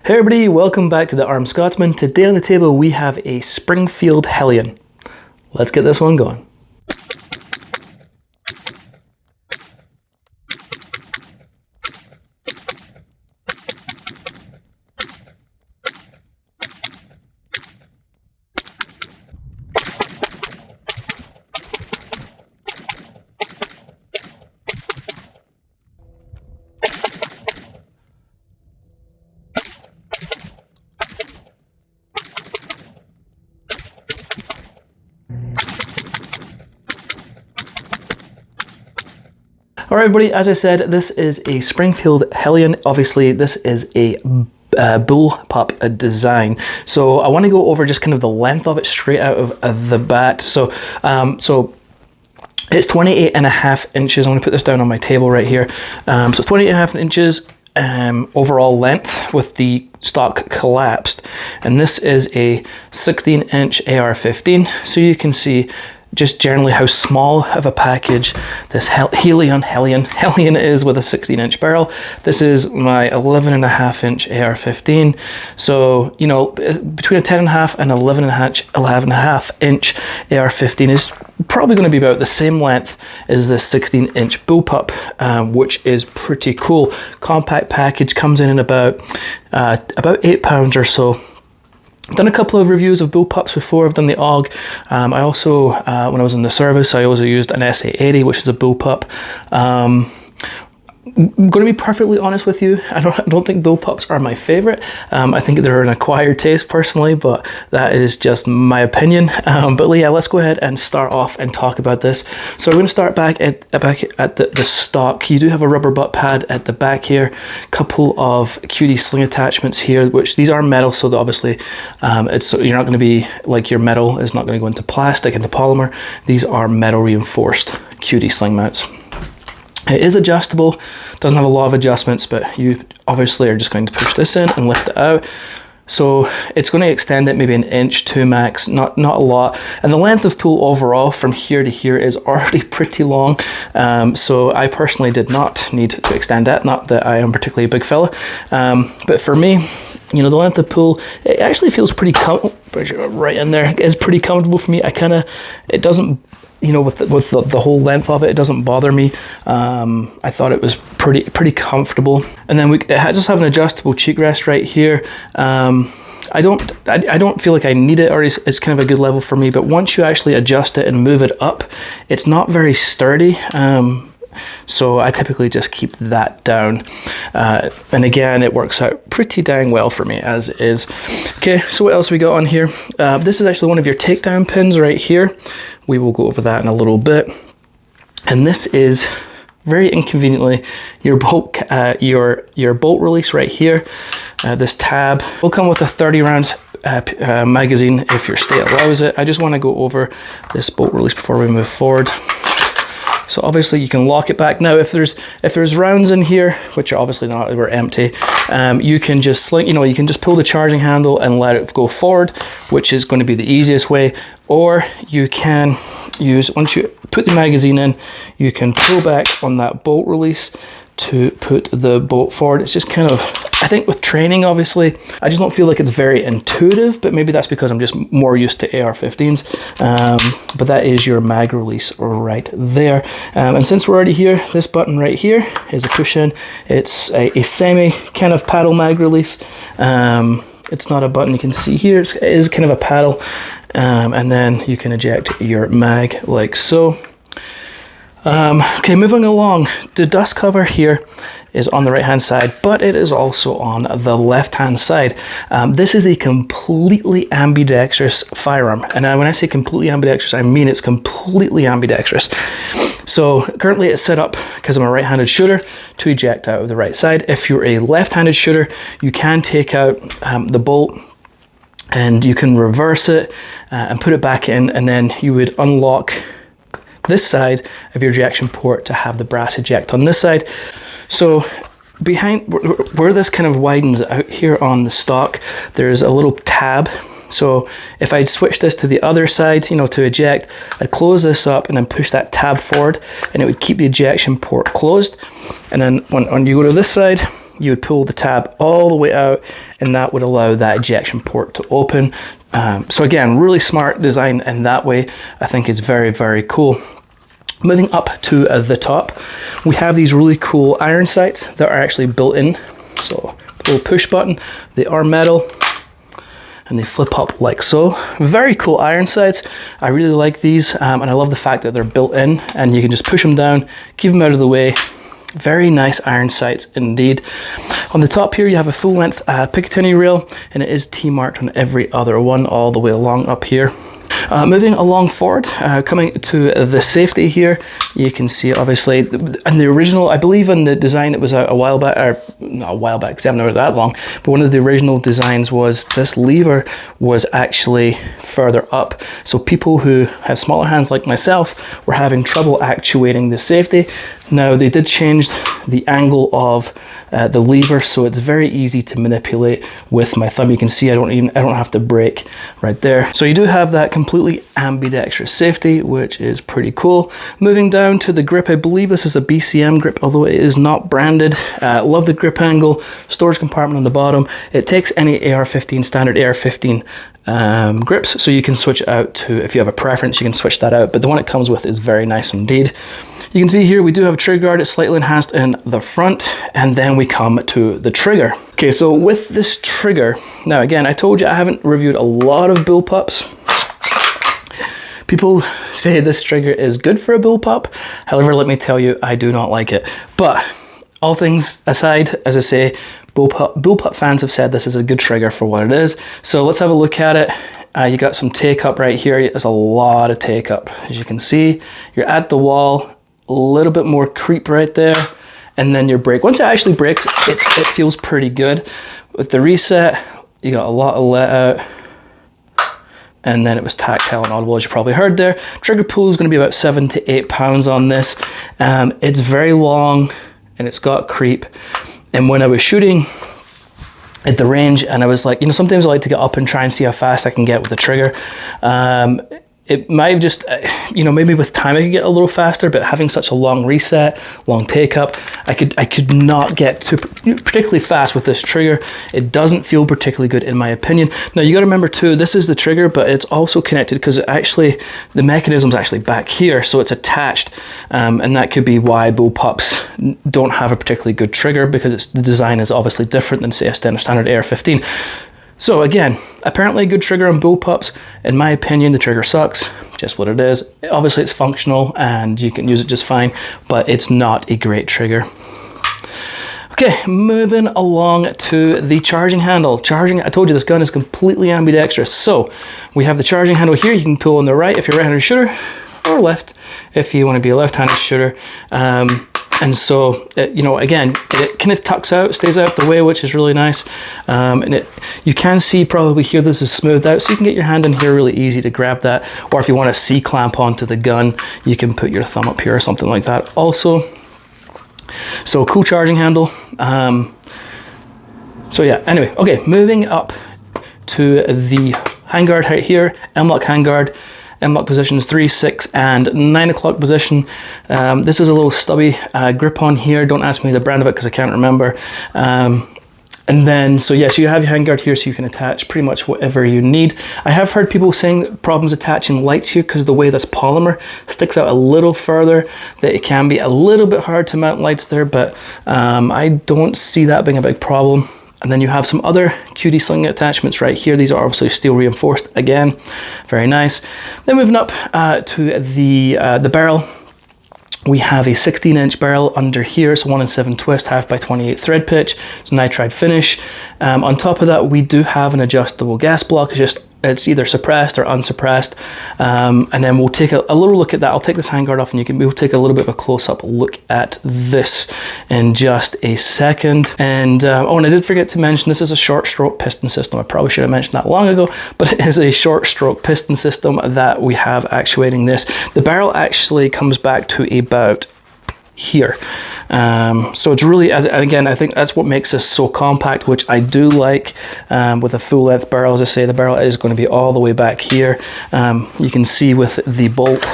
Hey everybody, welcome back to the Armed Scotsman. Today on the table we have a Springfield Hellion. Let's get this one going. Alright everybody, as I said, this is a Springfield Hellion. Obviously this is a bullpup design. So I want to go over just kind of the length of it straight out of the bat. So it's 28.5 inches. I'm going to put this down on my table right here. So it's 28.5 inches overall length with the stock collapsed. And this is a 16-inch AR-15. So you can see just generally how small of a package this Hellion is with a 16-inch barrel. This is my 11.5-inch AR-15. So, you know, between a 10.5 and 11.5-inch AR-15 is probably going to be about the same length as this 16-inch bullpup, which is pretty cool. Compact package, comes in about 8 pounds or so. I've done a couple of reviews of bullpups before. I've done the AUG. I also, when I was in the service, I also used an SA-80, which is a bullpup. I'm going to be perfectly honest with you. I don't think bullpups are my favorite. I think they're an acquired taste personally, but that is just my opinion. But yeah, let's go ahead and start off and talk about this. So we're going to start back at the stock. You do have a rubber butt pad at the back here, couple of QD sling attachments here, which these are metal, so that obviously you're not going to be like your metal is not going to go into plastic, into polymer. These are metal reinforced QD sling mounts. It is adjustable, doesn't have a lot of adjustments, but you obviously are just going to push this in and lift it out. So it's going to extend it maybe an inch, 2 max, not a lot. And the length of pull overall from here to here is already pretty long. So I personally did not need to extend that, not that I am particularly a big fella. But for me, you know, the length of pull, it actually feels pretty right in there. It's pretty comfortable for me. It doesn't, you know, with the whole length of it, it doesn't bother me. I thought it was pretty comfortable. And then it just have an adjustable cheek rest right here. I don't feel like I need it, or it's kind of a good level for me. But once you actually adjust it and move it up, it's not very sturdy. So I typically just keep that down. And again, it works out pretty dang well for me as is. Okay, so what else we got on here? This is actually one of your takedown pins right here. We will go over that in a little bit. And this is very inconveniently your bolt release right here. This tab will come with a 30 round magazine if your state allows it. I just want to go over this bolt release before we move forward. So obviously you can lock it back. Now if there's rounds in here, which are obviously not, we're empty, you can just you can just pull the charging handle and let it go forward, which is going to be the easiest way. Or you can use, once you put the magazine in, you can pull back on that bolt release to put the bolt forward. It's just kind of, I think with training, obviously, I just don't feel like it's very intuitive, but maybe that's because I'm just more used to AR-15s. But that is your mag release right there. And since we're already here, this button right here is a push in. It's a semi kind of paddle mag release. It's not a button you can see here. It is kind of a paddle. And then you can eject your mag like so. Okay, moving along, the dust cover here is on the right hand side, but it is also on the left hand side. This is a completely ambidextrous firearm, and when I say completely ambidextrous, I mean it's completely ambidextrous. So currently it's set up, because I'm a right-handed shooter, to eject out of the right side. If you're a left-handed shooter, you can take out the bolt and you can reverse it and put it back in, and then you would unlock this side of your ejection port to have the brass eject on this side. So behind where this kind of widens out here on the stock, there's a little tab. So if I'd switch this to the other side, you know, to eject, I'd close this up and then push that tab forward, and it would keep the ejection port closed. And then when you go to this side, you would pull the tab all the way out, and that would allow that ejection port to open. So again, really smart design in that way. I think is very, very cool. Moving up to the top, we have these really cool iron sights that are actually built in. So little push button, they are metal, and they flip up like so. Very cool iron sights. I really like these, and I love the fact that they're built in and you can just push them down, keep them out of the way. Very nice iron sights indeed. On the top here, you have a full length Picatinny rail, and it is T-marked on every other one all the way along up here. Moving along forward, coming to the safety here, you can see obviously in the original, I believe in the design it was a while back, or not a while back because I haven't known it that long, but one of the original designs was this lever was actually further up. So people who have smaller hands like myself were having trouble actuating the safety. Now they did change the angle of the lever, so it's very easy to manipulate with my thumb. You can see I don't have to brake right there. So you do have that completely ambidextrous safety, which is pretty cool. Moving down to the grip, I believe this is a BCM grip, although it is not branded. Love the grip angle, storage compartment on the bottom. It takes any AR-15, standard AR-15 grips, so you can switch it out to, if you have a preference, you can switch that out, but the one it comes with is very nice indeed. You can see here we do have a trigger guard. It's slightly enhanced in the front, and then we come to the trigger. Okay, so with this trigger, now again, I told you I haven't reviewed a lot of bullpups. People say this trigger is good for a bullpup. However, let me tell you, I do not like it. But all things aside, as I say, bullpup fans have said this is a good trigger for what it is. So let's have a look at it. You got some take up right here. There's a lot of take up. As you can see, you're at the wall, a little bit more creep right there, and then your brake. Once it actually brakes, it feels pretty good. With the reset, you got a lot of let out, and then it was tactile and audible, as you probably heard there. Trigger pull is going to be about 7 to 8 pounds on this. It's very long, and it's got creep. And when I was shooting at the range, and I was like, you know, sometimes I like to get up and try and see how fast I can get with the trigger. It might have just, you know, maybe with time I could get a little faster, but having such a long reset, long take up, I could not get to particularly fast with this trigger. It doesn't feel particularly good in my opinion. Now you got to remember too, this is the trigger, but it's also connected because it actually, the mechanism's actually back here, so it's attached, and that could be why bullpups don't have a particularly good trigger, because the design is obviously different than say a standard AR-15. So again, apparently a good trigger on bullpups. In my opinion, the trigger sucks, just what it is. Obviously it's functional and you can use it just fine, but it's not a great trigger. Okay, moving along to the charging handle. I told you this gun is completely ambidextrous. So we have the charging handle here. You can pull on the right if you're a right-handed shooter, or left if you want to be a left-handed shooter. And so, you know, again, it kind of tucks out, stays out the way, which is really nice. And you can see probably here this is smoothed out, so you can get your hand in here really easy to grab that. Or if you want to C-clamp onto the gun, you can put your thumb up here or something like that also. So cool charging handle. So yeah, anyway, okay, moving up to the handguard right here, M-LOK handguard. M-LOK positions 3, 6, and 9 o'clock position. This is a little stubby grip on here. Don't ask me the brand of it because I can't remember. And then, so yeah, so you have your handguard here so you can attach pretty much whatever you need. I have heard people saying problems attaching lights here because the way this polymer sticks out a little further, that it can be a little bit hard to mount lights there, but I don't see that being a big problem. And then you have some other QD sling attachments right here. These are obviously steel reinforced again, very nice. Then moving up to the barrel. We have a 16-inch barrel under here. It's a 1-in-7 twist, 1/2 by 28 thread pitch. It's a nitride finish. On top of that, we do have an adjustable gas block. It's either suppressed or unsuppressed. And then we'll take a little look at that. I'll take this handguard off and we'll take a little bit of a close-up look at this in just a second. And oh, and I did forget to mention, this is a short stroke piston system. I probably should have mentioned that long ago, but it is a short stroke piston system that we have actuating this. The barrel actually comes back to about here. So it's really, and again, I think that's what makes this so compact, which I do like. With a full length barrel, as I say, the barrel is going to be all the way back here. You can see with the bolt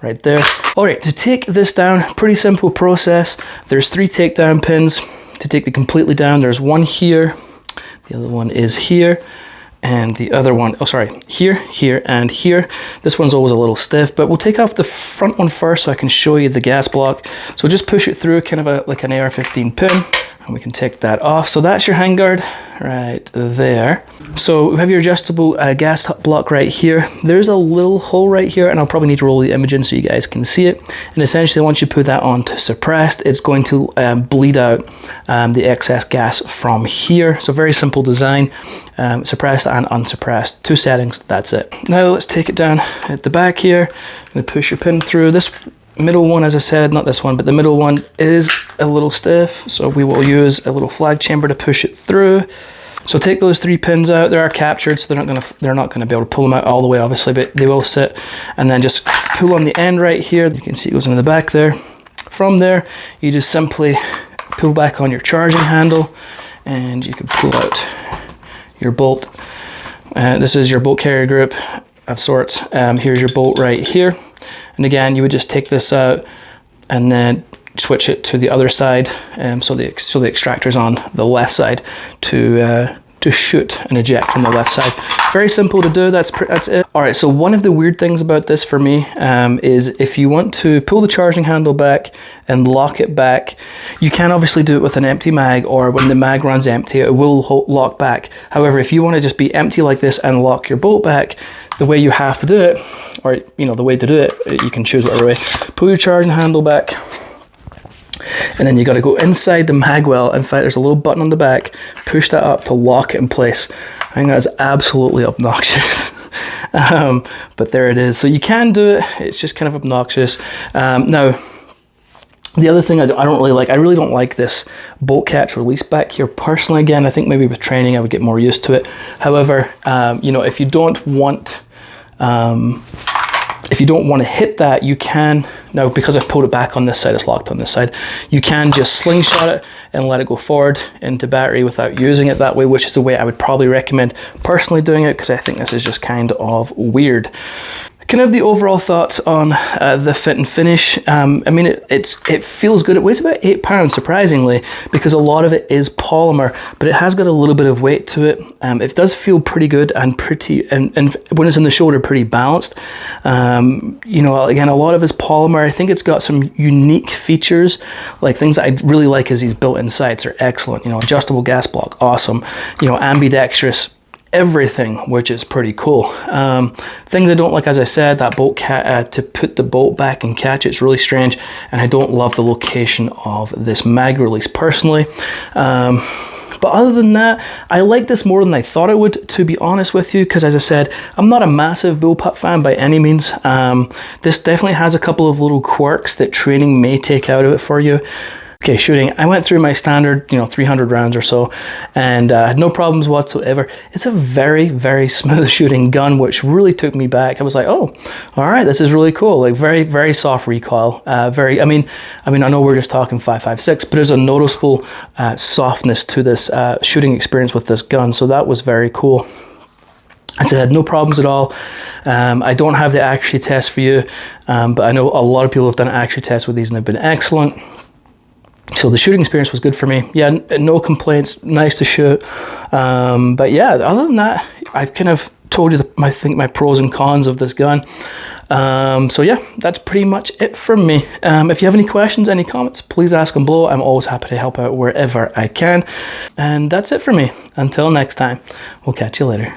right there. All right, to take this down, pretty simple process. There's 3 takedown pins. to take it completely down, there's one here, the other one is here, and the other one, oh sorry, here, here, and here. This one's always a little stiff, but we'll take off the front one first so I can show you the gas block. So just push it through, kind of like an AR-15 pin, and we can take that off. So that's your handguard right there. So we have your adjustable gas block right here. There's a little hole right here, and I'll probably need to roll the image in so you guys can see it. And essentially, once you put that on to suppressed, it's going to bleed out the excess gas from here. So very simple design, suppressed and unsuppressed. 2 settings, that's it. Now let's take it down at the back here. I'm gonna push your pin through. This middle one, as I said, not this one, but the middle one is a little stiff, so we will use a little flag chamber to push it through. So take those 3 pins out. They are captured, so they're not gonna be able to pull them out all the way, obviously, but they will sit. And then just pull on the end right here. You can see it goes into the back there. From there, you just simply pull back on your charging handle, and you can pull out your bolt. This is your bolt carrier group of sorts. Here's your bolt right here. And again, you would just take this out and then switch it to the other side, so the extractor's on the left side to shoot and eject from the left side. Very simple to do, that's it. All right, so one of the weird things about this for me is if you want to pull the charging handle back and lock it back, you can obviously do it with an empty mag, or when the mag runs empty, it will lock back. However, if you want to just be empty like this and lock your bolt back, the way you have to do it, or the way to do it, you can choose whatever way. Pull your charging handle back, and then you got to go inside the mag well. In fact, there's a little button on the back. Push that up to lock it in place. I think that's absolutely obnoxious. But there it is. So you can do it. It's just kind of obnoxious. Now, the other thing I don't really like, I really don't like this bolt catch release back here personally. Again, I think maybe with training I would get more used to it. However, if you don't want to hit that, you can, now because I've pulled it back on this side, it's locked on this side, you can just slingshot it and let it go forward into battery without using it that way, which is the way I would probably recommend personally doing it, because I think this is just kind of weird. Kind of the overall thoughts on the fit and finish. I mean, it feels good. It weighs about 8 pounds, surprisingly, because a lot of it is polymer, but it has got a little bit of weight to it. It does feel pretty good and and when it's in the shoulder, pretty balanced. Again, a lot of it's polymer. I think it's got some unique features, like things that I really like is these built-in sights are excellent. Adjustable gas block, awesome. Ambidextrous, everything, which is pretty cool. Things I don't like, as I said, that bolt to put the bolt back and catch it's really strange, and I don't love the location of this mag release personally. But other than that, I like this more than I thought I would, to be honest with you, because as I said, I'm not a massive bullpup fan by any means. This definitely has a couple of little quirks that training may take out of it for you. Okay, shooting. I went through my standard, 300 rounds or so, and had no problems whatsoever. It's a very, very smooth shooting gun, which really took me back. I was like, oh, all right, this is really cool. Like very, very soft recoil. I mean, I know we're just talking 5.56, but there's a noticeable softness to this shooting experience with this gun. So that was very cool. I said, no problems at all. I don't have the accuracy test for you, but I know a lot of people have done accuracy tests with these and they've been excellent. So the shooting experience was good for me. Yeah, no complaints, nice to shoot. But yeah, other than that, I've kind of told you I think my pros and cons of this gun. So yeah, that's pretty much it from me. If you have any questions, any comments, please ask them below. I'm always happy to help out wherever I can. And that's it for me. Until next time, we'll catch you later.